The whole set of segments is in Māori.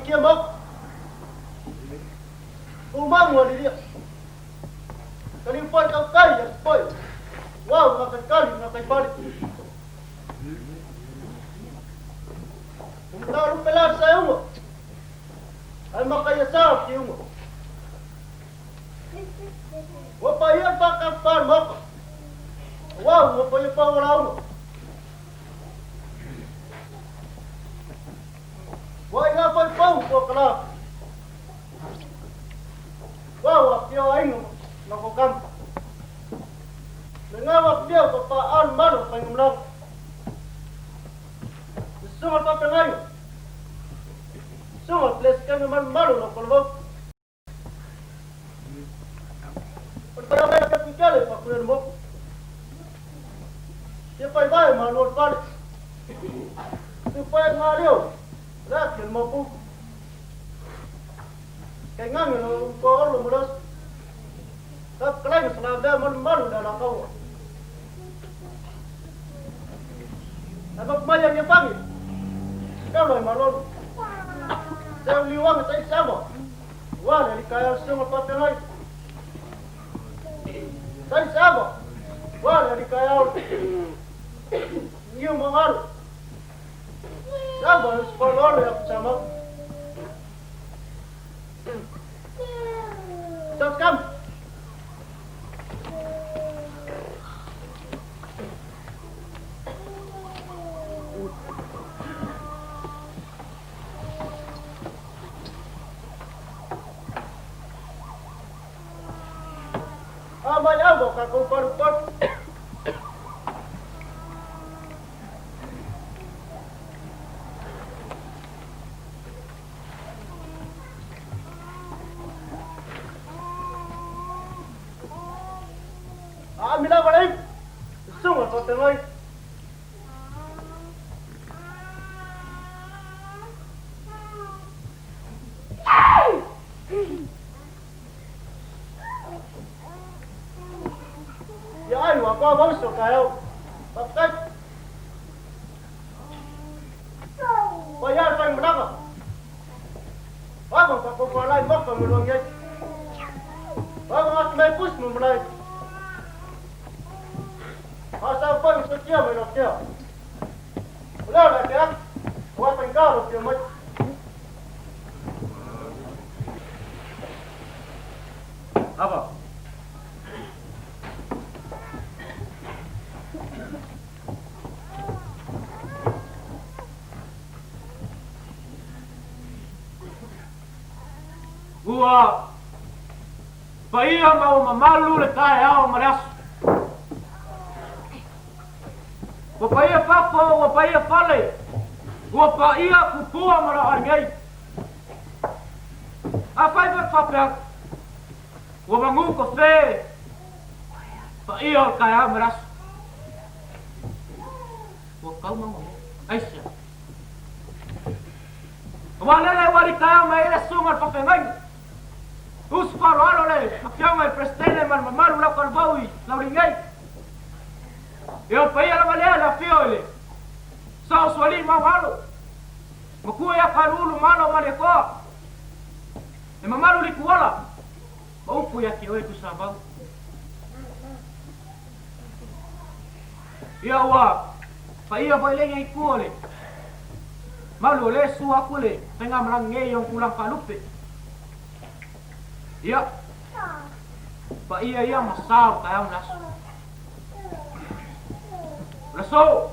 kia mốc u mang ngồi đi đi cái đi phơi cao cây phơi wow là cái cây là cái phơi chúng ta lúc phải làm sao mà anh mặc cái sao chịu mà Wapa yan pa kapal mo. Wow, wapa yan pa wala mo. Why nga pa pau ko kala. Wow, apyo ay no ko kam. Nga apyo pa an malo pa ngumlang. Sungat pa ngay. Sungat les ka naman malo no kolbo. Para ver que picale para comer mo. Se pai vai mas não vale. Se pai maleu. Lá que mo pu. Cái ngang nó có luôn đó. Các cái này là để mình malu dah nak kau. Apa banyak yang panggil. Kau loh malon. Saya liwang saya sama. Wah dari kaya semua pakai lagi. Saya sama. Wah dari kaya new mengalu. Sama sekolah yang sama. Terus kamu. Banyak apa kau paru-paru? Ambil apa lagi? Semua kau tengok. Apa bang suka yo? Pakai. Bayar sang berapa? Abang tak kau lain bak kamu lagi. Abang aku main pus memulai. Asal pun setia menoknya. Udah lah dia. Buat engkau dia mat. Apa? Gua paia mau mamalu le kai ao maras. Gua paia papo, gua paia fale. Gua paia kupua mara angai. Apa itu papel? Gua bangun ko fe. Paia kai ao maras. Gua kau mau Aisyah. Wala le wali kai ao mai le sungar papengai. Us palo le, makiama el prestene man mamaru la kalbawi, la uringai. Eu paia la malea la fiole. Sao swali mamaru. Makua ya karulu malo maleko. E mamaru likuala. Maupu ya kiwe tu sabau. Ya wa, paia boilenga ikuole. Malu le su akule, tengah melange yang pulang kalupe. Ya, Pak iya masal kaya unas. Laso,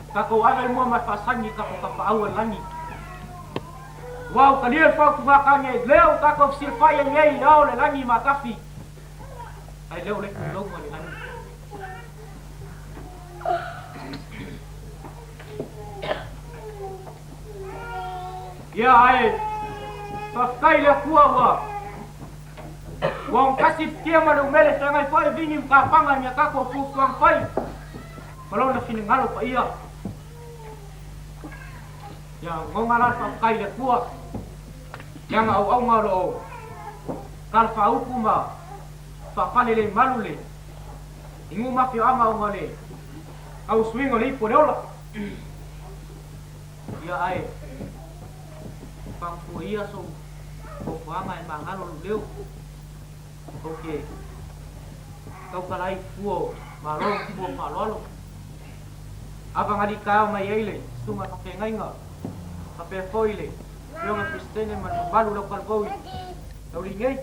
kako agal mo mapasangi kako kapaawan langi. Wow, kadir fa kumakanya leo kako silfa yang yai yao le langi makafi. Ay leo le kulong mo ni langi. Ya ay. Pakai le kuawa. Wong kasih dia malu mele sangai pai vini kapangan ya kako fuang pai. Kalau na sini ngalo pa iya. Ya ngongalan pakai le kuah. Yang au ngalo. Kal fa ukuma. Fa pale le malu le. Ingu ma fi ama ngale. Au swing oli podola. Ya ai. pangpuia so ko fanga e mangalo leu okay kau kalai fuo malo fuo malolo aba ngali ka mai ele sunga ka pengai nga ka pe foile yo nga kristene man balu lo kalboi tau lingai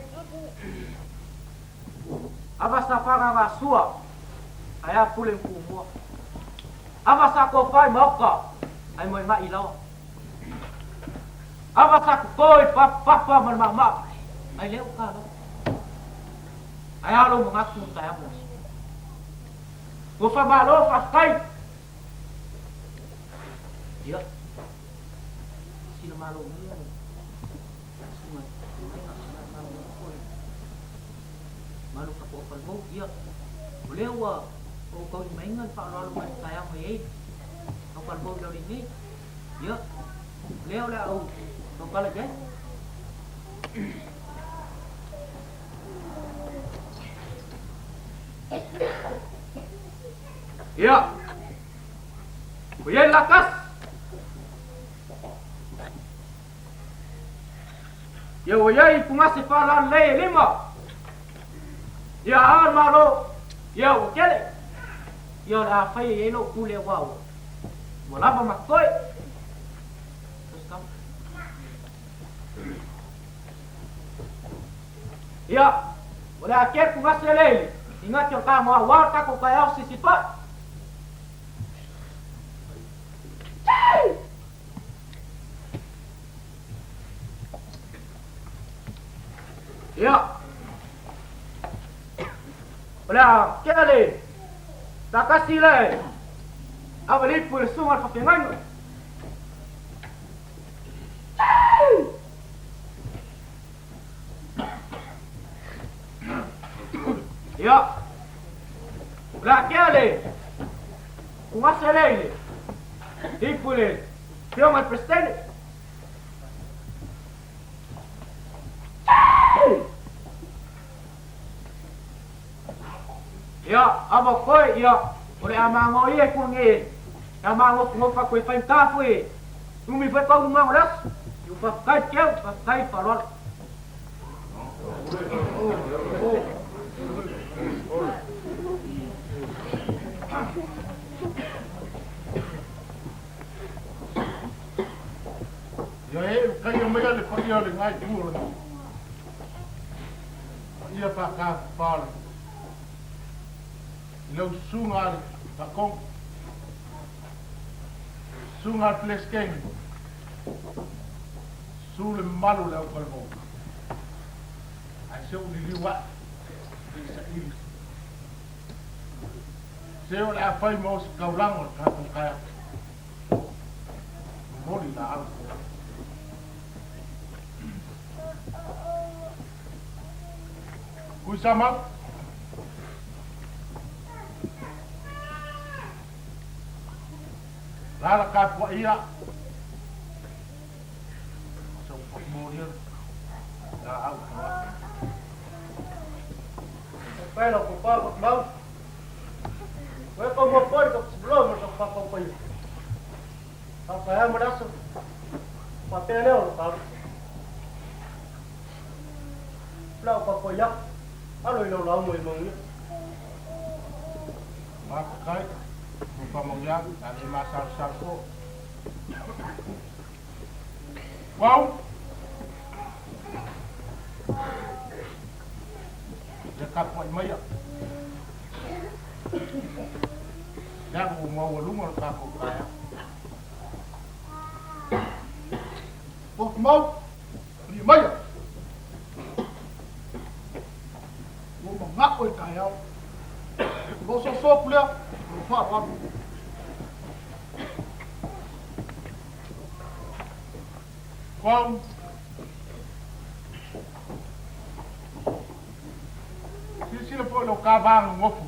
aba sa fanga nga sua aya pulen ku mo aba sa ko fai mokka ai moi ma ilo aba sa ko koi papa man mama ai leu ka lo ai alo mo ngatu ta mo ko fa malo fa kai ya sino malo ni semua malu ka po kalbo ya boleh wa o kau maingan pa lalu mas saya mai kau kalbo lo ni ya boleh la au kau kala je ya Kuyen lakas ya wayai pungasi falan le lima ya ar malo ya ukele ya la fai yelo kule wao molaba makoi terus kamu ya boleh akhir pungasi le ingat yang kamu awal tak kau kaya sisi pak ya Hola, ¿qué dale? Acá sí le. A venir por el zoom al fapengaño. Ya. Hola, ¿qué dale? ¿Cómo hace el y por el film al presente? Ya, aba koi ya, oleh amango ye kungi, amango ngopa koi pain kafui, umi fai kau mang las, yu fa kai keu, fa kai farol. Ya kai yo mega le pagia le ngai duro. Ia pa ka fal. Lau sungar takong sungar pleskeng sule malu lau kalbo ai seu liwa isa ini seu la fai mos kaulang ka kaya mori la al kuisama Lara kapwa iya. So morir. Da au. Pero ko pa ko mau. Wei ko mo por ko sebelum mo pa ko pa. Apa ya mo daso. Papel o pa. Lau pa ko yak. Alo lo lau mo mo. Makai Pamongyan dan Masal Sarko. Wow. Dekat Puan Maya. Yang mau lumur takut kaya. Oh mau di Maya. Mau mengaku kaya. Mau sosok dia. Faham. Faham. Sila po lo kabang ngofu.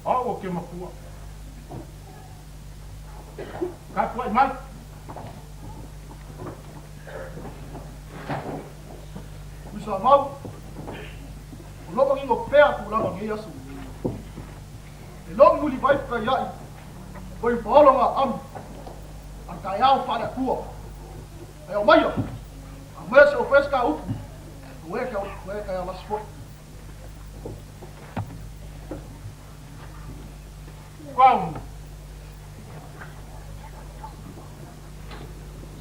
Oh, okay makuha. Kapwa mai. Bisa mau. Lo bang ingo pea tu la bang yasu. Lo muli vai ka yai. Foi paolo nga am. Ang kayao pada kuo. Ayo mayo. Ang mes o pesca upu. Weka ya masport. Qual?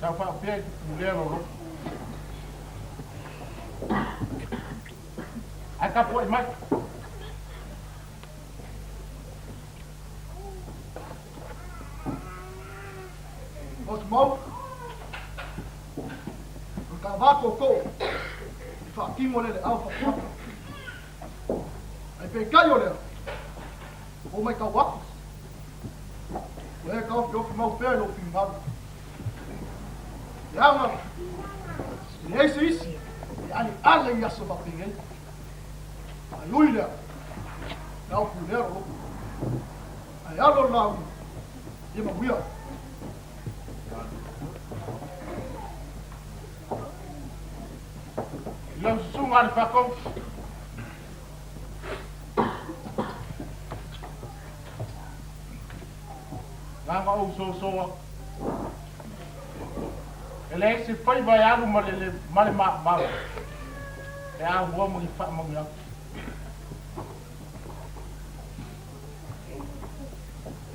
Sao fa pie mulher o acabou mais. Os mau. O cavaco co. Fa kimo le alfa. Ai pe caio le. O mai ka wa. Weka of mau pelo final. Ja, maar deze is يعني alle يحصل بطيئين أيويلا لو كوليرو أيالو لاو يما ويا لو سوم على فاكم لما أوصل صور ele se foi vaiado mal mal é a rua muito mal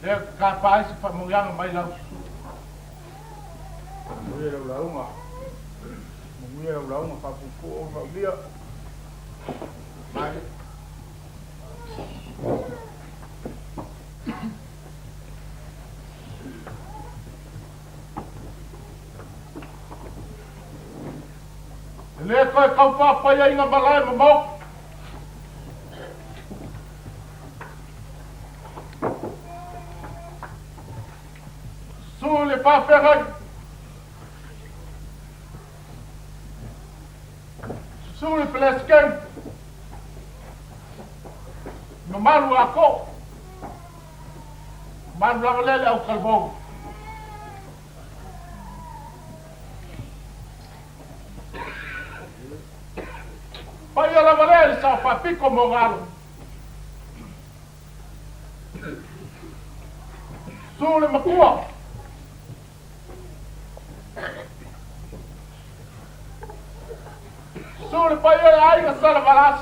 é capaz de mulher mais lá mulher lá uma para o dia mas le ko kau pa pa ia inga balai mo su le pa pega su le plesken no malu ako malu la lele au kalbon Pai la valere sa fa pico mogalo. Sule makua. Sule pai la ai na sala valas.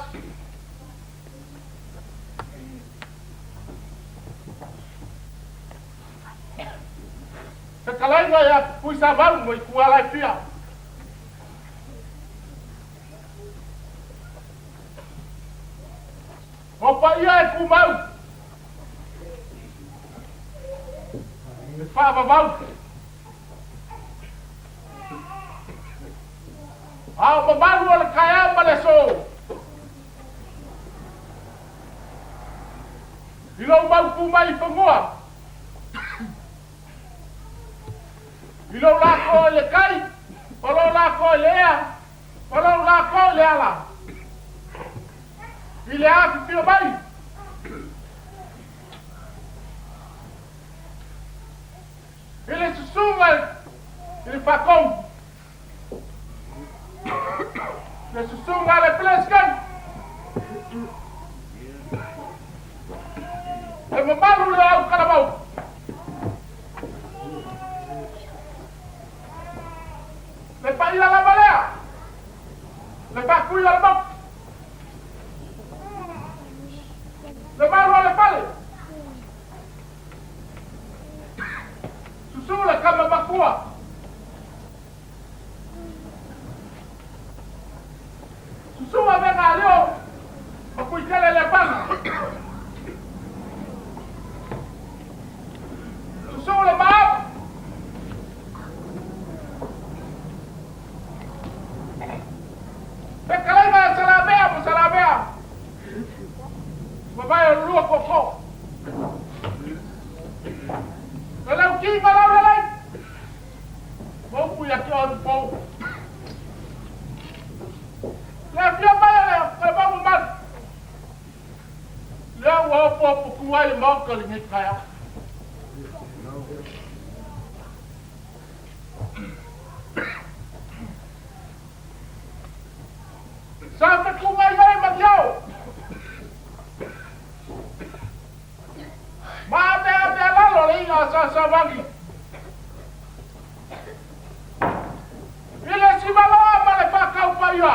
Se kalai ya puisa valu mo kuala fia. O pai é fumão. Me fava mal. Ah, o babalu ele caiu malesou. E não vai fumar e fumar. E não lá com ele cai. Falou lá com ele é. Falou lá com ele lá. Il est à faire mal. Il est souvent, il est pas con. Il est souvent les plescan. Et me parle le au carabao. Le pas il a la valeur. Le pas couille à la boque. Le barro le pale. Susula kama makua. Susula venga leo. Okuikele le pale. Susula maap. Pekalaiga salabea. Vai o lua cocô. Ele é o que vai lá. Vamos aqui ó do povo. Leva vai vamos mal. Leva o povo com ele moca ali me caia. Sabe como é ele, Matião? Mas até lá, Lorinha, sa wangi. Ile si maloa male pakau paia.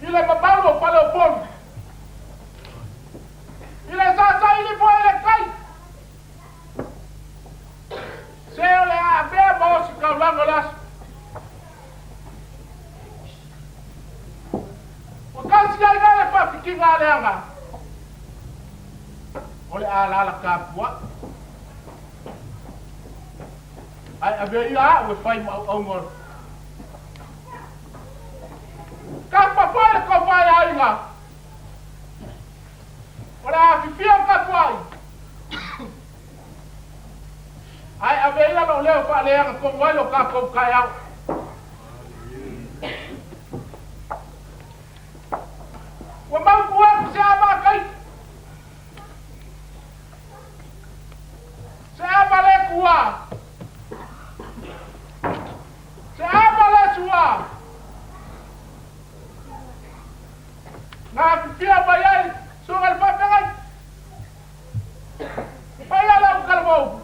Ile mabalo pale opon. Ile sa ili po ile kai. Seo le a be mo si kau langolas. O kasi ai ngale pa fikinga leanga. Ole ala kapua. Ai ave ia we fai mau au ngor. Kapa pale ko vai ai nga. Ora fifia kapuai. Ai ave ia lo leo fa leanga ko vai lo ka ko kai au. Wa mau kuwa se ama kai. Se ama le kuwa. Se ama le suwa. Na fia bayai sungal papengai. Bayala kalbo.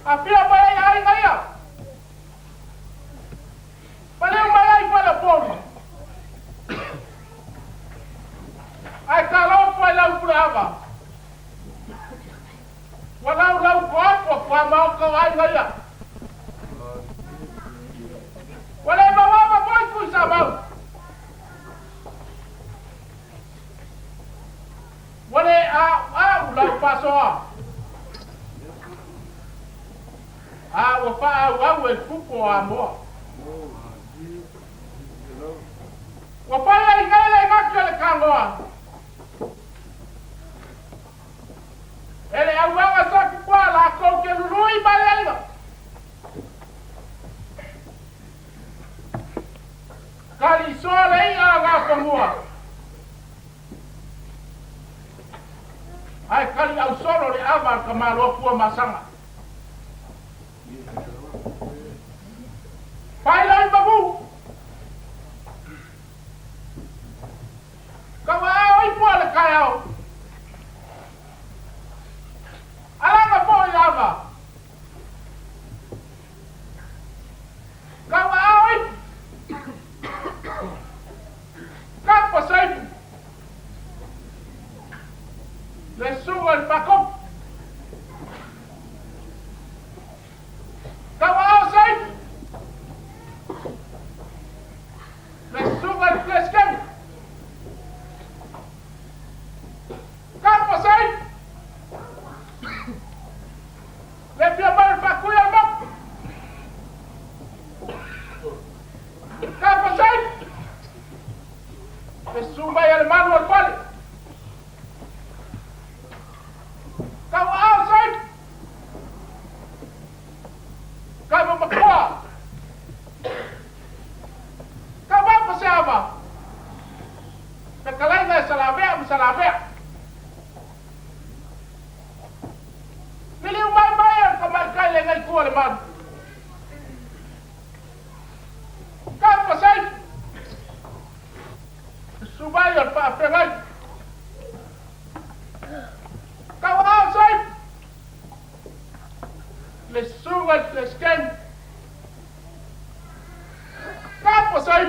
Afia bayai ai ngaya. Paling bayai pada pon. Ai kalau foi lau brava. Walau lau kopo pa mau ko ai ngaya. Wala bawa boy ku sabau. Wale lau paso. Wa fa wa we kupo amo. Wa fa ai ngale makale kangoa. Ele awanga sa kwa la ko ke lui balelma. Kali sole nga pamua. Ai kali au solo le ava kamalo fu masanga. Pai lai babu. Kawa oi pole kayao. Alanga po lava. Kawa oi. Kapa sai. Le sugo el pacón. Kawa sai. Le sugo el flesken. Kapa sai. Le piamar pacuya mo. Kapa sai. Le sugo el mano al pali. Kawa outside. Kawa makua. Kawa pasama. Nakalay na salave. Pili umay kamay kay lengay kuwa naman. Kawa pasay. Subayon pa apengay. Kawa outside. Les sugal les ken. Kapo sai.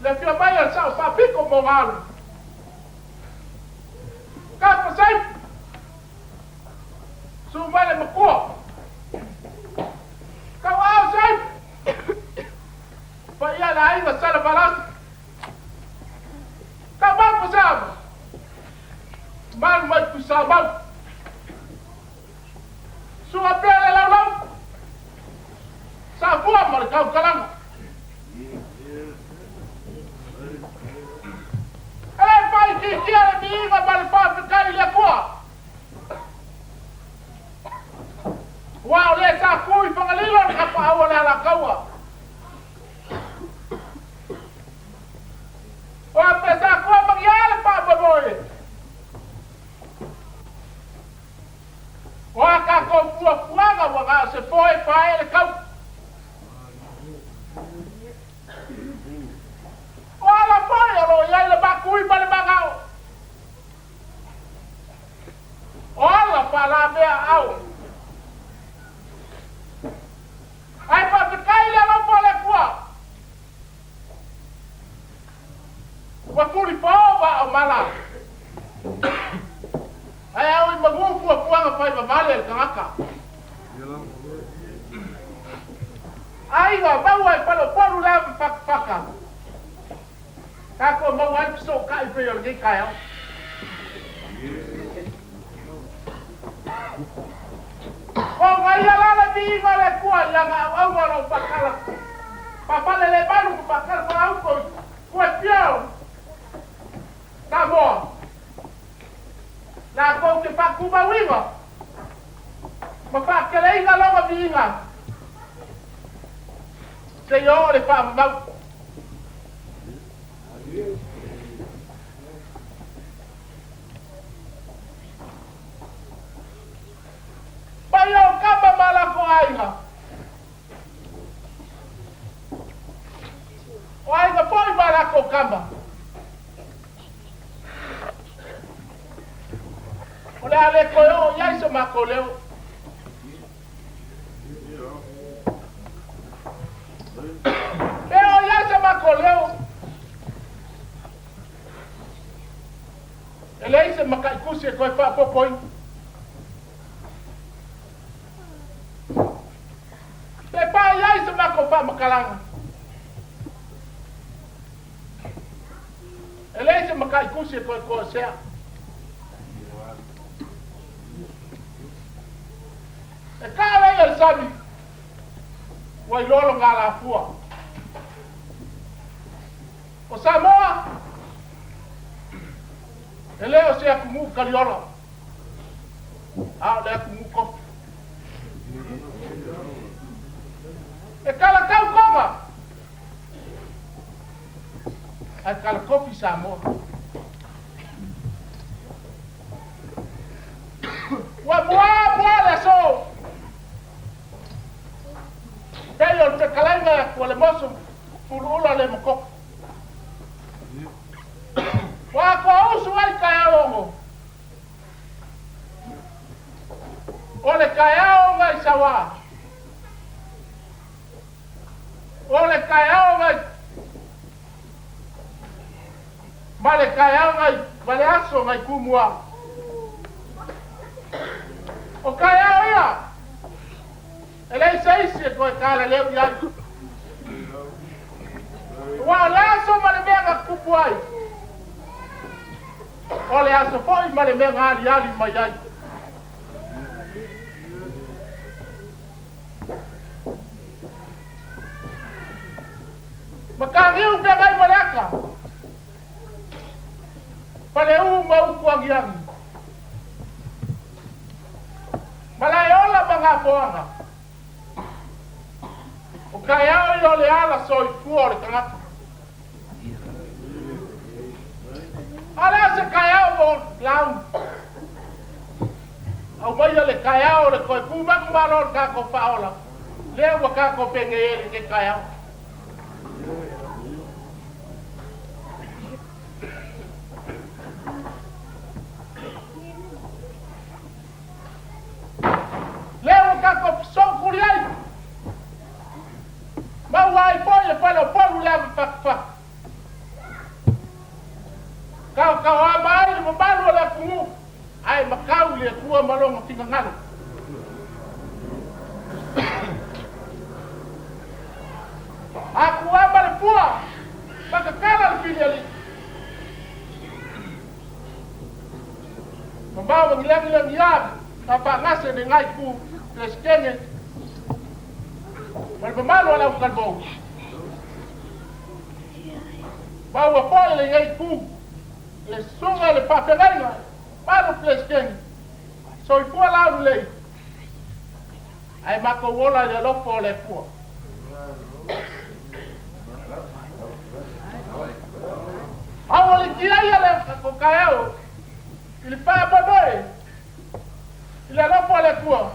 Le fiamaya sa pa pico mongal. Kapo sai. Sumale makua. Kawa outside. Pa iya lain na sala balas. Kawa pasam. Man mai kusabang. Suapele lalang. Sa buah markau kalang. Pai kia ni nga balpa kali le kwa. Wow, le sa kui pangalilon ka pa wala la kawa. Wa pesa kwa mangyala pa baboy. Wa ka ko fuanga wa se foi pa ele kau. furi pova o mala. Ai au I mangu fua puanga pai mamale el kangaka. Ai ga bawa I palo poru la faka. Kako mau ai so kai pe yo ngi kai au. O ngai ala la di ngale kua yang au ngoro pakala. Papa le baru pakala pa au ko ko piao. Tamo. La ko ke pa kuba winga. Ma ke le inga longa vinga. Se yo le pa mau. Payo kaba mala ko ainga. O ainga poi mala ko kamba. Ole ale ko yo yai so makoleo. Pero yai so makoleo. Ele ise makai kusi ko pa popoi. Pepa yai so makopa makalanga. Ele ise makai kusi ko sea. E kare el sabi. Wai lolo ngala fua. O Samoa. Ele o se akumu kaliola. Le akumu kofi. E kala kau konga. E kala kofi Samoa. Wa mua le so. Pero te kalanga wale moso pulula le mko. Wa ko usu ai kayaongo. Ole kayaonga isawa. Ole kayaonga. Male kayaonga, male aso ngai kumua. O kayao ia. Ele saisi ko kala leo ya. Wa laso male mega kupuai. Ole aso foi male mega ali mai. Makariu pegai malaka. Paleu mau kuagiang. Malayola mga foanga. O kaya yo le ala soy fuori kana. Ala se kaya mo lang. Au mai le kaya o le koi puma kumaro ka ko paola. Le wa ka ko penge ke kaya. Leo kako so kuriai. Ma wai pole polo la fa. Kau amai mo balu la kumu. Ai makau le kuwa malongo tinga ngalo. Aku amale pua. Maka kala filiali. Mambawa ngilang yag. Tapa ngase de ngai ku leskenge. Malpamalo ala kalbo. Bawa pole le ngai ku. Le sunga le paperenga. Palo leskenge. So ipu ala le. Ai mako wola le lo pole pu. Awali kia le ko kaeo. Il fa baboy. Il a pas le tour.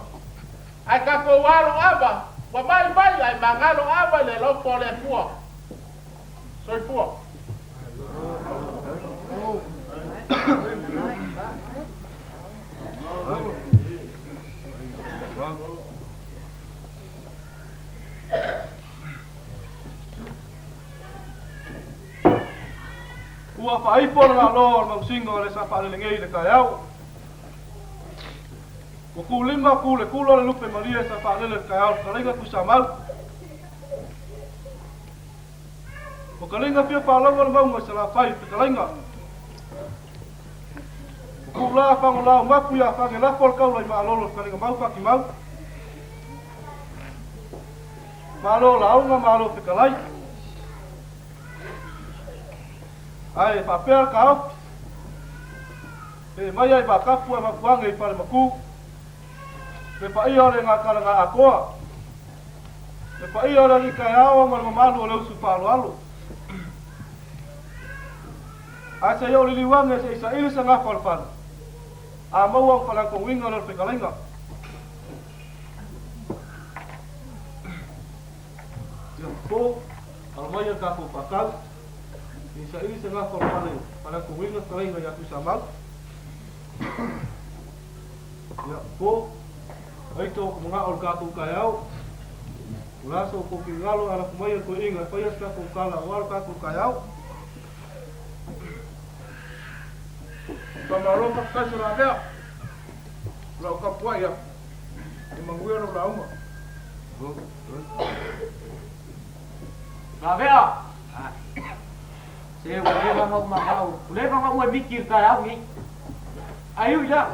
Ai kako walo aba, wa mai bai ai mangalo aba le lo po le tour. Soy tour. ua whaipo na lo o mausinga o le sa whaalelengei le kai au. O ku lima ku le kulo le lupe maria sa whaalele le kai au kalinga ku sa mau. O kalinga pia whaalonga le maunga sa la whai pe kalinga. O ku la whangolau mapu ia whange lafo kau lai maalolo kalinga mau whaki mau. Malo launga malo pe kalai. Ai papel kau. Mai ai bakapu ama kuanga I pale maku. Pe pa ia le ngakala nga akoa. Pe pa ia le kai awa ma malu o leusu palo alu. Ai sa yo le liwanga sa isa ili sa ngafal pan. A mawang palang kong winga le pe kalinga. Po almaya ka po pakal isa ini sengah korban pada kuwing sekali nggak aku sama ya po itu mga orga ko kayaw wala so ko kingalo ala kumaya ko inga payas ka ko kala wal ka ko kayaw pamaro ka kasura ba la ka puaya imangwero la uma Gavea. Saya boleh bangau mau. Boleh bangau mau mikir kalau ni. Ayo ya.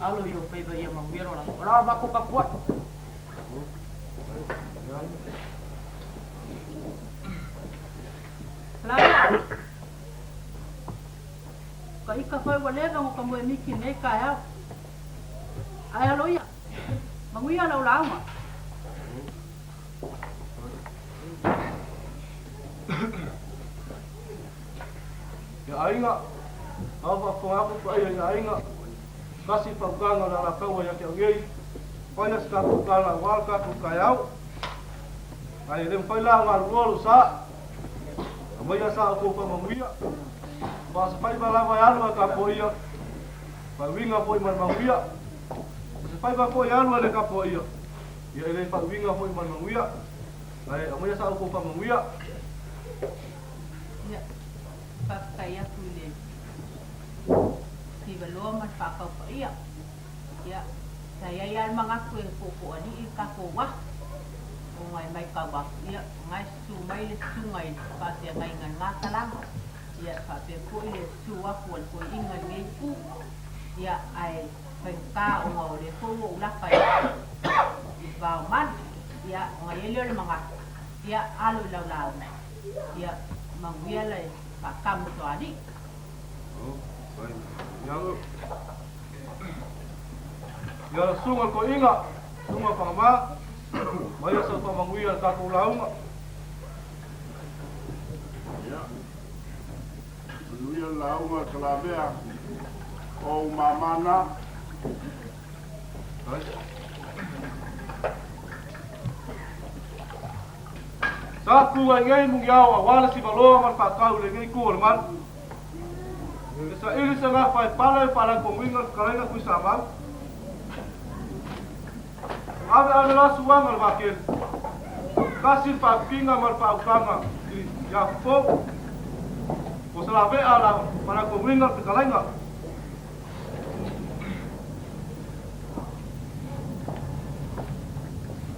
Alu yo pay ba yang mangwiro lang. Wala ba ko kapuat. Lala. Kai ka foi wala bangau ka mo mikir nei kaya. Ay alo ya. Mangwiro law law ma. Ya ainga apa aku pa ya ainga kasi pagkanga na lakaw ya kaya payas ka ko kala wal ka ko kayaw ay dem pala ngal rolo sa amaya sa ako pa mamuya pas pai bala mayan ka po iya pawinga po man mamuya pas pai ba po yan wala ka po iya ya ile pawinga po man mamuya ay amaya sa ako pa mamuya Ya. Kaya kulit. Si belum matpakaw pa iya. Ya. Saya yan mga kuko ani ikakuwa. Kung may kawak iya ngay sumay le sungay kasi ngay nga talang. Ya sabi ko ile suwa ko ingan ngay pu. Ya ay pagka umawle ko ulak pa. Ibaw man. Ya ngayon mga ya alo law. Ya mangwialay pakam to adik. Oh, baik. Ya sungal ko inga, sungal pangma. Maya sa pamangwial ka ko laung. Ya. Mangwial laung kalabea. O mamana. Baik. Satu ngay mungiaw wala si balo man pakau le ngay ko man. Sa ili sa nga pala pumwingal kalenga ku sama. Ave ala suwang al bakil. Kasih papinga mal paukanga ya po. Ko salabe ala para pumwingal kalenga.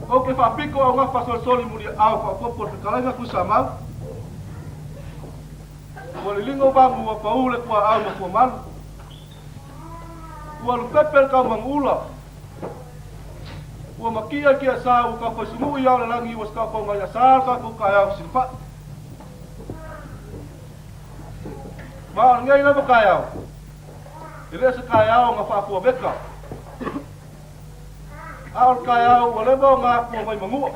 Oke papiko au nga pasol soli muri au pa por kalenga ku sama. Walilingo ba mo paule kwa au mo kwa mal. Wal pepel ka mangula. Wa makia kia sa u ka fasumu ya la langi was ka ko ngaya sal ka ku kaya silfa. Ma ngai na ba kaya. Ile sa kaya nga fa ku beka. Al kaya wala ba nga po may mangu.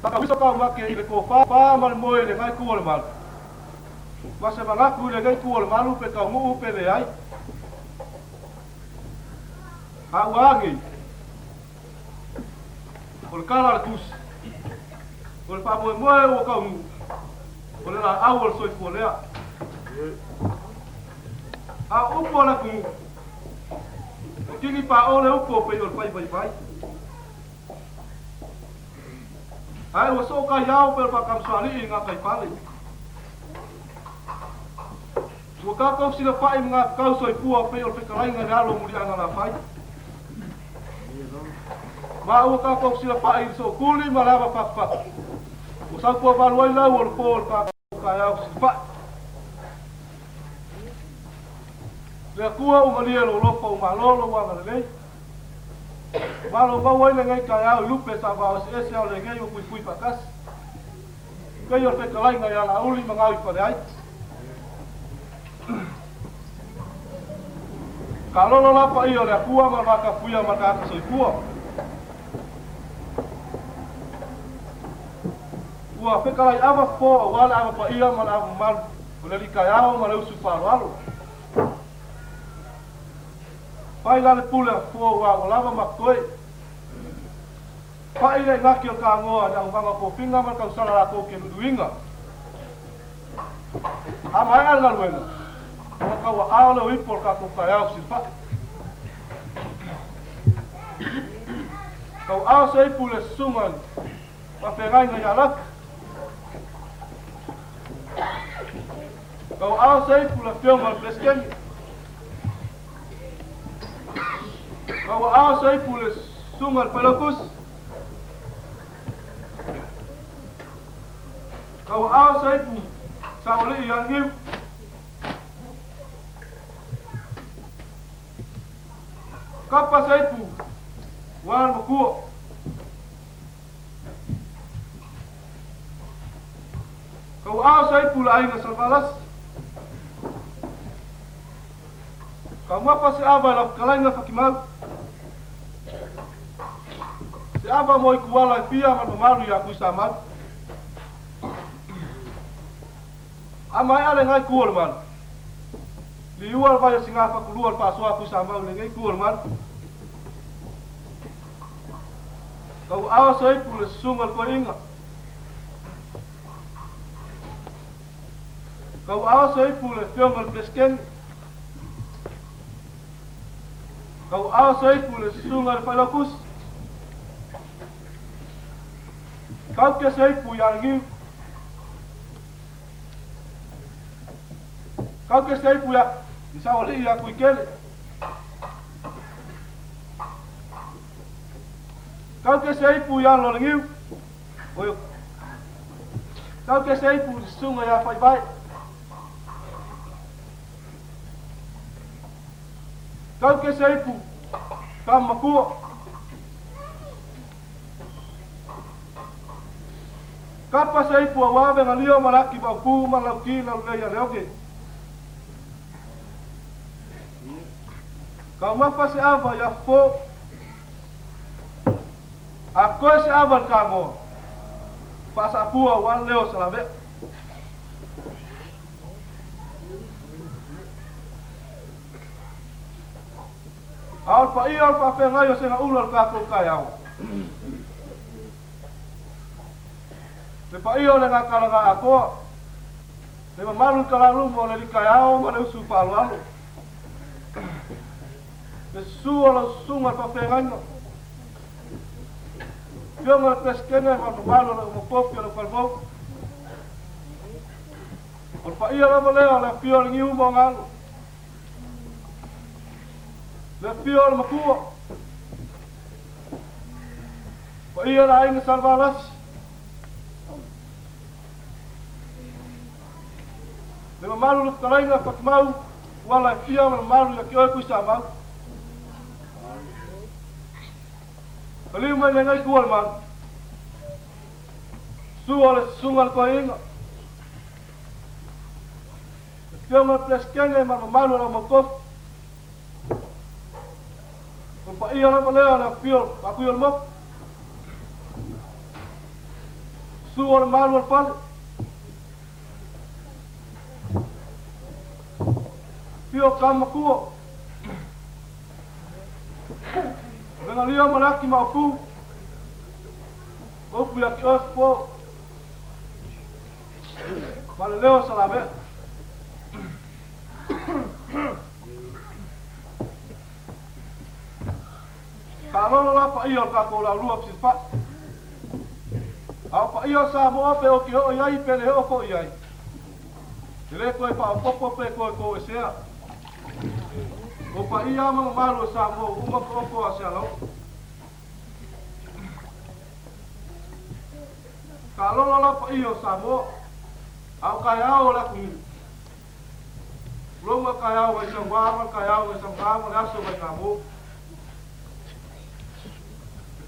Baka wiso ka make ile ko fa mal mo ile ngai ku mal. Basa ba nga ku ile ngai ku mal pe ka mu pe le ai. Awangi. Ol kala kus. Ol pa mo o ka mu. Ol la awol so ko le. A upo la ku. Kini pa ole upo pe ol pai. Ai o so ka yau pe pa kam swali nga kai pali. Ua kako sila pai mga kau soi pua pe o pekalai ngai alo muri anga la pai. Ma ua kako sila pai so kuli malava pakpak. Usang pua baluai lau o pol ka kaya sila pai. Le kua umalia lo lopa umalolo wanga lei. Malo bawai le ngai kaya lupe sa ba ese au le ngai o pui pakas. Kai o pekalai ngai ala uli mangawi pa ai. Kalau lo lapa iyo le kua maka puya maka soi kua. Kua pekalai ava po wala ava pa iya mal ava mal le kaya mal usu pa walo. Pai la le pula po wa lava makoi. Pai le ngaki o ka ngoa na umanga po pinga mal ka usala la ko ke duinga. Amai al galwenga. Maka wa ao le wipol ka ko ka yau sipa. Kau ao sei pule sungan. Pa pengai na yalak. Kau ao sei pule film al presken. Kau ao sei pule sungal pelokus. Kau ao sei pu sauli yang ngim. Kapa sei pu wan makuo. Kau ao sei pu la inga salvalas. Kau mapa se ava la kalainga fakimau. Se ava moi kuala pia ma malu ya kuisamat. Amai ale ngai kuol man. Liual vai singa fa kulual pa so kuisamat le ngai kuol man. Kau awa sei pule sungal ko inga. Kau awa sei pule fiongal pesken. Kau awa sei pule sungal palakus. Kau ke sei pu yang ngiu. Kau ke sei pu ya bisa oli ya kuikele. Kau ke sei pu yang lo ngiu. Oyo. Kau ke sei pu sunga ya fai bai. Kau ke sei pu kam makuo. Kapa sei pu awabe ngalio malaki ba ku malaki na leia leoke. Kau mapa se ava ya fo. Ako se ava kamo. Pasa pua wan leo salabe. Al pa iyo al pa fengayo se na ulal ka ko kayao. Le pa iyo le ngakala nga ako. Le mamalu kalalu mo le kayao mo le usu palu. Le suala sunga pa fengayo. Yo me pesquena ma malo le mo popio le palmo. Por pa iyo le leo le pio le ngiu mo ngal. Le pio le makuo. Pa iyo la inga salvalas. Le malu le kalainga pakmau wala pio le malu le kio kuisa mau. Kaliu mai ngai kual man. Sual sungal ko inga. Fiona pleskenge ma malu la mokos. Pa iya na malea na fiol, aku yol mok. Sual malu al fal. Fio kam kuo. Dengan liya malaki mauku. Opu ya kios po. Maleo salabe. Kalau la pa iyo ka ko la luap sis pa. Au pa iyo sa mo pe o ki o yai pele o ko yai. Ele koe pa popo pe koe sea. O pa ia malo sa mo uma popo a sea lo. Kalau lo pa iyo sa mo. Au kaya o la ku. Loma kaya o sa wa kaya o sa ma na so ba mo.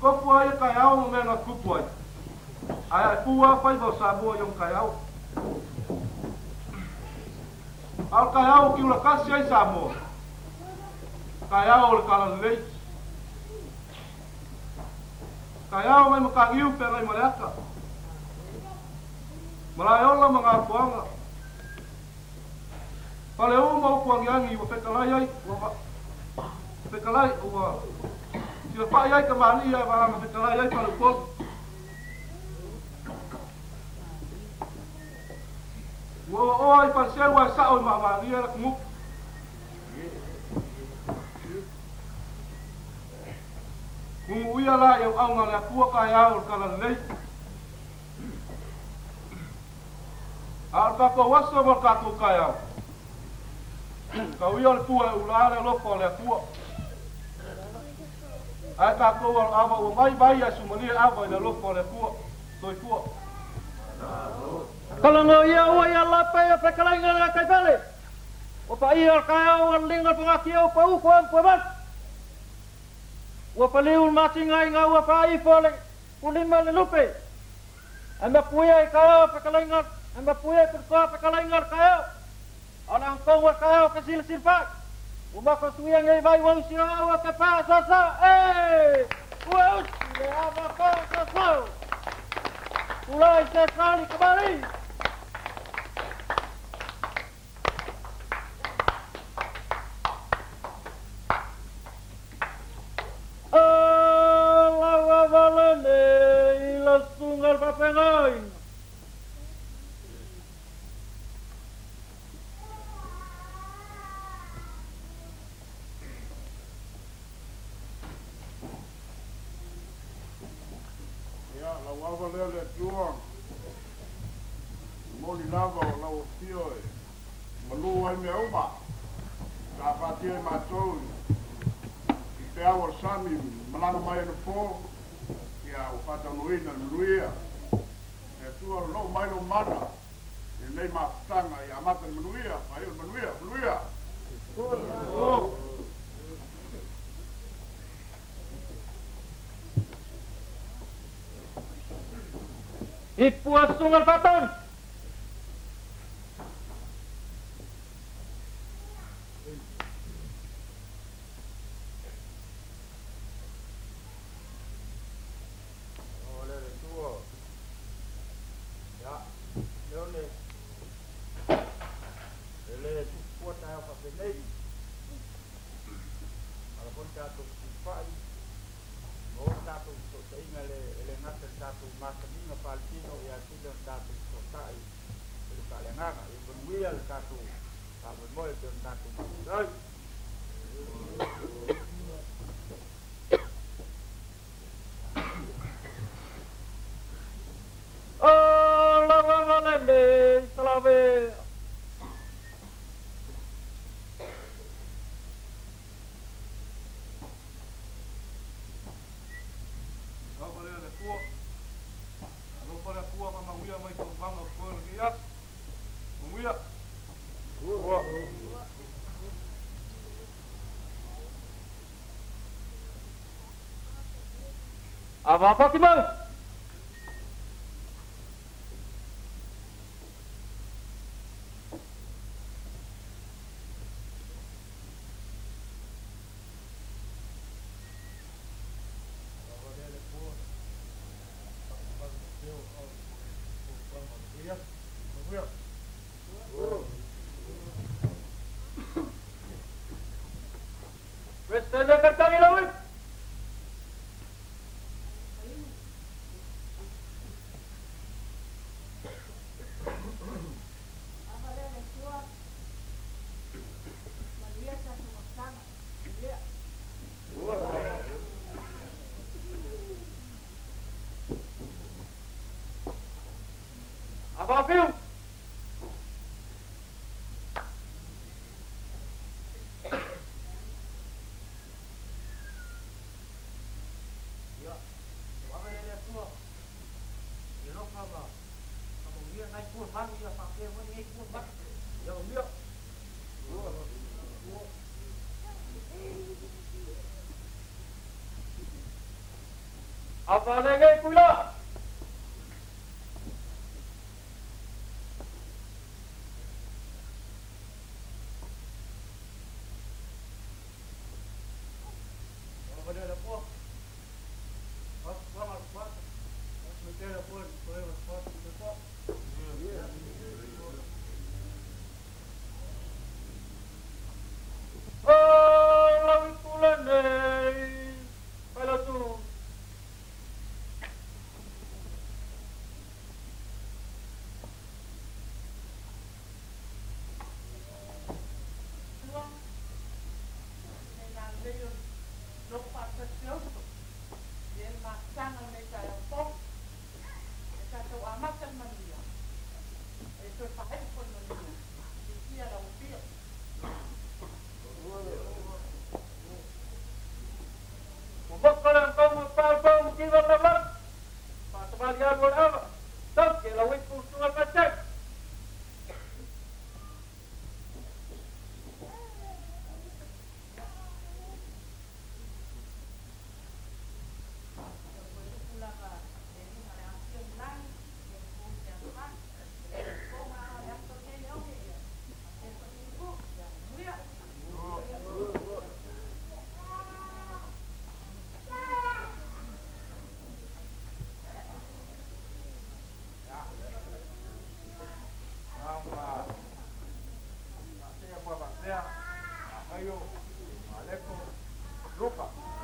Ko po ia kaya o me na ku po. Ai pua fai bo sa mo yung kaya o. Al kaya o ki ula kasi ai sa mo. Kaya o kala lei. Kaya o mai makangiu pe ngai malaka. Malayola mga kuanga. Paleo mau kuangiangi wa pekalai ai wa pekalai wa sila pa ai kamali ya wa pekalai ai palupol. Wa ai pasel wa sa o ma ria la kumu. Kumu ia la eu au ngala kua kaya o kala lei. Al kako waso mo kako kaya. Kau ia le tua ulare loko le tua. Ai kako wal ava o mai vai a sumali ava le loko le tua. Toi tua. Kalango ia o ia la pe pe kalango la kai pale. O pa ia kaya o linga pa ki o pa u ko am pa. O pa leul matinga nga o pa i fole. Kulima le lupe. Amba puia kaya pe kalango amba puia ke pa kalango kaya. Ana kau wa kaya ke sil silpa. Uma ko tuia ngai vai wa usira wa ke pa sa. Wa usira ava pa sa. Ulai sekali kembali. Lawa valene ila sungal papengai. Lava lele tuang. Moli lava o lau tio e. Malu ai me uma. Ka pati e matou. I te awa sami malana mai no po. Ia o pata nuina nuia. E tua lo mai no mana. E nei mafutanga i amata manuia. Ai manuia. Ipuas sungal paton. Oleh tua. Ya, lele. Lele kuat tahu apa ni. Walaupun jatuh sipai. Oh, jatuh so ele ngata jatuh masa ni ngapaltino ya tidak jatuh sotai. Itu kalenganga, itu buial jatuh. Sabun mol itu jatuh masai. Lawa valene salave. Apa timau? Western Kertani lawan. Apa film? pun man dia pakai pun ni pun man. Ya dia. Apa lagi pula? Ayo, Aleko, Lupa.